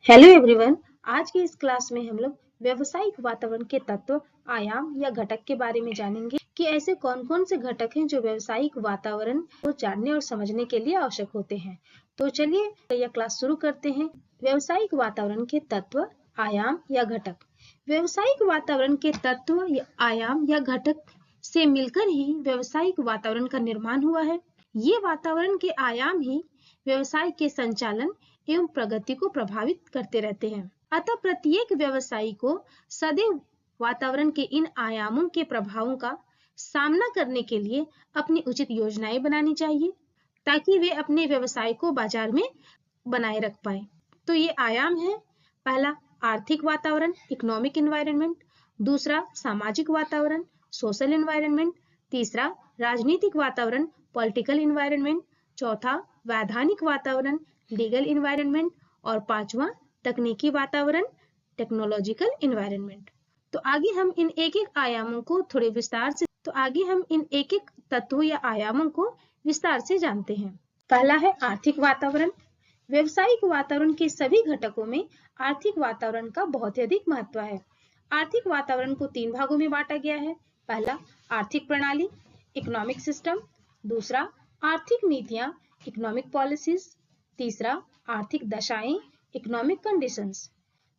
Hello everyone. आज की इस क्लास में हम लोग व्यवसायिक वातावरण के तत्व, आयाम या घटक के बारे में जानेंगे कि ऐसे कौन कौन से घटक हैं जो व्यवसायिक वातावरण को जानने और समझने के लिए आवश्यक होते हैं। तो चलिए यह क्लास शुरू करते हैं। व्यवसायिक वातावरण के तत्व, आयाम या घटक। व्यवसायिक वातावरण के तत्व या आयाम या घटक से मिलकर ही व्यवसायिक वातावरण का निर्माण हुआ है। ये वातावरण के आयाम ही व्यवसाय के संचालन एवं प्रगति को प्रभावित करते रहते हैं। अतः प्रत्येक व्यवसायी को सदैव वातावरण के इन आयामों के प्रभावों का सामना करने के लिए अपनी उचित योजनाएं बनानी चाहिए ताकि वे अपने व्यवसाय को बाजार में बनाए रख पाए। तो ये आयाम है, पहला आर्थिक वातावरण, इकोनॉमिक एनवायरनमेंट, दूसरा सामाजिक वातावरण, सोशल एनवायरनमेंट, तीसरा राजनीतिक वातावरण, पॉलिटिकल एनवायरनमेंट, चौथा वैधानिक वातावरण, लीगल एनवायरनमेंट, और पांचवा तकनीकी वातावरण, टेक्नोलॉजिकल एनवायरनमेंट। तो आगे हम इन एक एक आयामों को थोड़े विस्तार से तत्वों या आयामों को विस्तार से जानते हैं। पहला है आर्थिक वातावरण। व्यवसायिक वातावरण के सभी घटकों में आर्थिक वातावरण का बहुत ही अधिक महत्व है। आर्थिक वातावरण को 3 भागों में बांटा गया है। पहला आर्थिक प्रणाली, इकोनॉमिक सिस्टम, दूसरा आर्थिक नीतियां, इकोनॉमिक पॉलिसीज, तीसरा आर्थिक दशाएं, इकोनॉमिक कंडीशंस।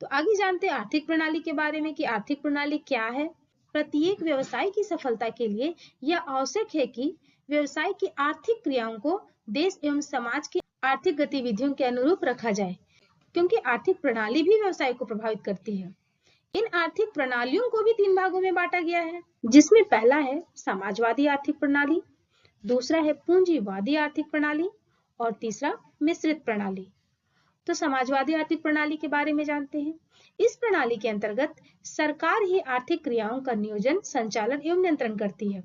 तो आगे जानते हैं आर्थिक प्रणाली के बारे में कि आर्थिक प्रणाली क्या है। प्रत्येक व्यवसाय की सफलता के लिए यह आवश्यक है कि व्यवसाय की आर्थिक क्रियाओं को देश एवं समाज की आर्थिक गतिविधियों के अनुरूप रखा जाए, क्योंकि आर्थिक प्रणाली भी व्यवसाय को प्रभावित करती है। इन आर्थिक प्रणालियों को भी 3 भागों में बांटा गया है, जिसमें पहला है समाजवादी आर्थिक प्रणाली, दूसरा है पूंजीवादी आर्थिक प्रणाली और तीसरा मिश्रित प्रणाली। तो समाजवादी आर्थिक प्रणाली के बारे में जानते हैं। इस प्रणाली के अंतर्गत सरकार ही आर्थिक क्रियाओं का नियोजन, संचालन एवं नियंत्रण करती है।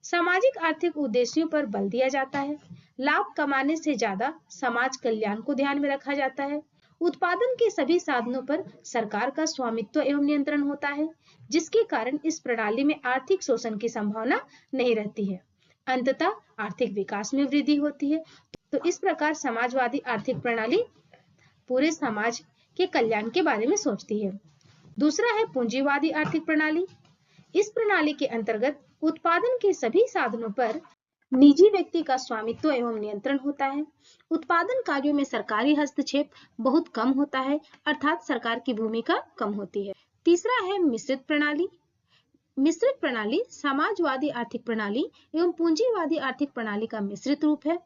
सामाजिक आर्थिक उद्देश्यों पर बल दिया जाता है। लाभ कमाने से ज्यादा समाज कल्याण को ध्यान में रखा जाता है। उत्पादन के सभी साधनों पर सरकार का स्वामित्व एवं नियंत्रण होता है, जिसके कारण इस प्रणाली में आर्थिक शोषण की संभावना नहीं रहती है। अंततः आर्थिक विकास में वृद्धि होती है। तो इस प्रकार समाजवादी आर्थिक प्रणाली पूरे समाज के कल्याण के बारे में सोचती है। दूसरा है पूंजीवादी आर्थिक प्रणाली। इस प्रणाली के अंतर्गत उत्पादन के सभी साधनों पर निजी व्यक्ति का स्वामित्व एवं नियंत्रण होता है। उत्पादन कार्यों में सरकारी हस्तक्षेप बहुत कम होता है, अर्थात सरकार की भूमिका कम होती है। तीसरा है मिश्रित प्रणाली। मिश्रित प्रणाली समाजवादी आर्थिक प्रणाली एवं पूंजीवादी आर्थिक प्रणाली का मिश्रित रूप है,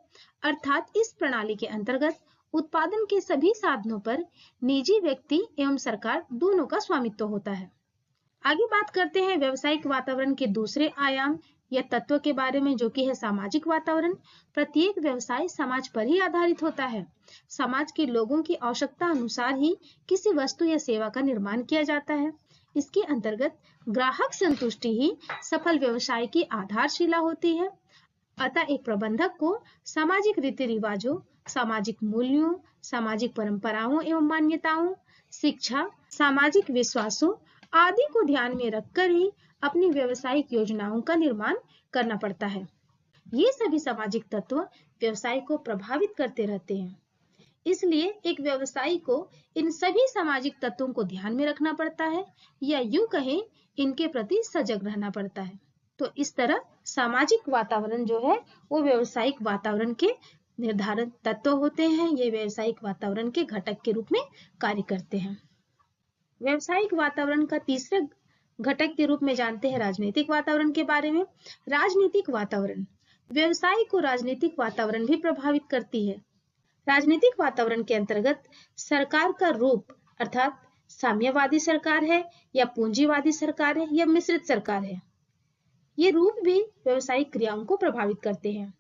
अर्थात इस प्रणाली के अंतर्गत उत्पादन के सभी साधनों पर निजी व्यक्ति एवं सरकार दोनों का स्वामित्व होता है। आगे बात करते हैं व्यवसायिक वातावरण के दूसरे आयाम या तत्व के बारे में, जो कि है सामाजिक वातावरण। प्रत्येक व्यवसाय समाज पर ही आधारित होता है। समाज के लोगों की आवश्यकता अनुसार ही किसी वस्तु या सेवा का निर्माण किया जाता है। इसके अंतर्गत ग्राहक संतुष्टि ही सफल व्यवसाय की आधारशिला होती है। अतः एक प्रबंधक को सामाजिक रीति रिवाजों, सामाजिक मूल्यों, सामाजिक परंपराओं एवं मान्यताओं, शिक्षा, सामाजिक विश्वासों आदि को ध्यान में रखकर ही अपनी व्यावसायिक योजनाओं का निर्माण करना पड़ता है। ये सभी सामाजिक तत्व व्यवसाय को प्रभावित करते रहते हैं। इसलिए एक व्यवसायी को इन सभी सामाजिक तत्वों को ध्यान में रखना पड़ता है, या यूं कहें इनके प्रति सजग रहना पड़ता है। तो इस तरह सामाजिक वातावरण जो है वो व्यवसायिक वातावरण के निर्धारित तत्व होते हैं। ये व्यवसायिक वातावरण के घटक के रूप में कार्य करते हैं। व्यवसायिक वातावरण का तीसरा घटक के रूप में जानते हैं राजनीतिक वातावरण के बारे में। राजनीतिक वातावरण व्यवसाय को राजनीतिक वातावरण भी प्रभावित करती है। राजनीतिक वातावरण के अंतर्गत सरकार का रूप, अर्थात साम्यवादी सरकार है या पूंजीवादी सरकार है या मिश्रित सरकार है, ये रूप भी व्यवसायिक क्रियाओं को प्रभावित करते हैं।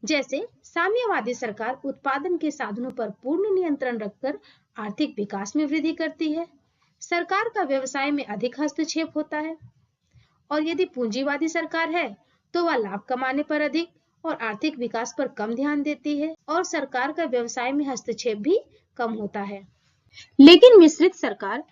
जैसे साम्यवादी सरकार उत्पादन के साधनों पर पूर्ण नियंत्रण रखकर आर्थिक विकास में वृद्धि करती है। सरकार का व्यवसाय में अधिक हस्तक्षेप होता है। और यदि पूंजीवादी सरकार है तो वह लाभ कमाने पर अधिक और आर्थिक विकास पर कम ध्यान देती है, और सरकार का व्यवसाय में हस्तक्षेप भी कम होता है। लेकिन मिश्रित सरकार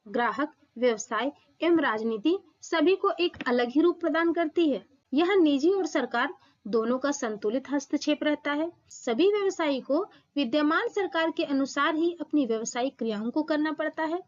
ग्राहक, व्यवसाय एवं राजनीति सभी को एक अलग ही रूप प्रदान करती है। यह निजी और सरकार दोनों का संतुलित हस्तक्षेप रहता है। सभी व्यवसायी को विद्यमान सरकार के अनुसार ही अपनी व्यावसायिक क्रियाओं को करना पड़ता है।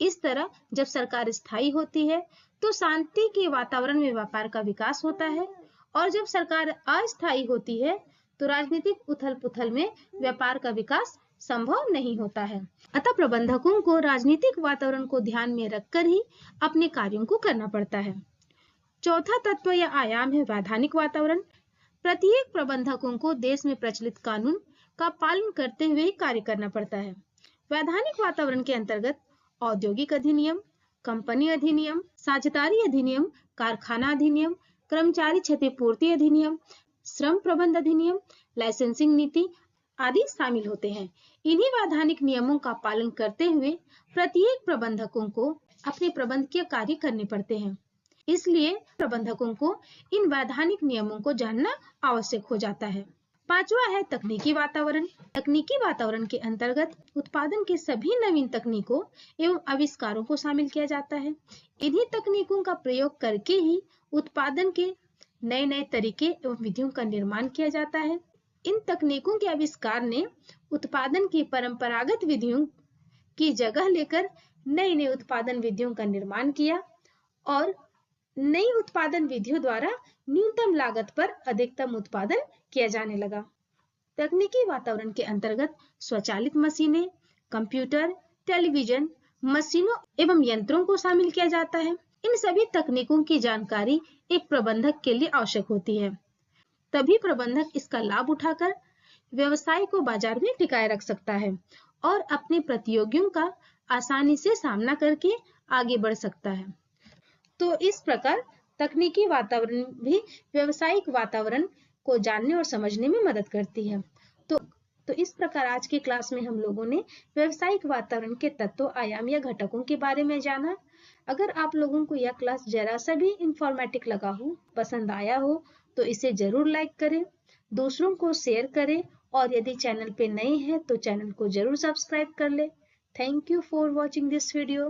इस तरह जब सरकार स्थायी होती है तो शांति के वातावरण में व्यापार का विकास होता है, और जब सरकार अस्थायी होती है तो राजनीतिक उथल पुथल में व्यापार का विकास संभव नहीं होता है। अतः प्रबंधकों को राजनीतिक वातावरण को ध्यान में रखकर ही अपने कार्यों को करना पड़ता है। चौथा तत्व या आयाम है वैधानिक वातावरण। प्रत्येक प्रबंधकों को देश में प्रचलित कानून का पालन करते हुए ही कार्य करना पड़ता है। वैधानिक वातावरण के अंतर्गत औद्योगिक अधिनियम, कंपनी अधिनियम, साझेदारी अधिनियम, कारखाना अधिनियम, कर्मचारी क्षतिपूर्ति अधिनियम, श्रम प्रबंध अधिनियम, लाइसेंसिंग नीति आदि शामिल होते हैं। इन्हीं वैधानिक नियमों का पालन करते हुए प्रत्येक प्रबंधकों को अपने प्रबंधकीय कार्य करने पड़ते हैं। इसलिए प्रबंधकों को इन वैधानिक नियमों को जानना आवश्यक हो जाता है। पांचवा है तकनीकी वातावरण। तकनीकी वातावरण के अंतर्गत उत्पादन के सभी नवीन तकनीकों एवं आविष्कारों को शामिल किया जाता है। इन्हीं तकनीकों का प्रयोग करके ही उत्पादन के नए नए तरीके एवं विधियों का निर्माण किया जाता है। इन तकनीकों के आविष्कार ने उत्पादन की परंपरागत विधियों की जगह लेकर नई नई उत्पादन विधियों का निर्माण किया, और नई उत्पादन विधियों द्वारा न्यूनतम लागत पर अधिकतम उत्पादन किया जाने लगा। तकनीकी वातावरण के अंतर्गत स्वचालित मशीनें, कंप्यूटर, टेलीविजन, मशीनों एवं यंत्रों को शामिल किया जाता है। इन सभी तकनीकों की जानकारी एक प्रबंधक के लिए आवश्यक होती है, तभी प्रबंधक इसका लाभ उठाकर व्यवसाय को बाजार में टिकाए रख सकता है और अपने प्रतियोगियों का आसानी से सामना करके आगे बढ़ सकता है। तो इस प्रकार तकनीकी वातावरण भी व्यावसायिक वातावरण को जानने और समझने में मदद करती है। तो इस प्रकार आज के क्लास में हम लोगों ने व्यावसायिक वातावरण के तत्व, आयाम या घटकों के बारे में जाना। अगर आप लोगों को यह क्लास जरा सा भी इंफॉर्मेटिव लगा हो, पसंद आया हो, तो इसे जरूर लाइक करें, दूसरों को शेयर करें, और यदि चैनल पे नए हैं तो चैनल को जरूर सब्सक्राइब कर ले। Thank you for watching this video.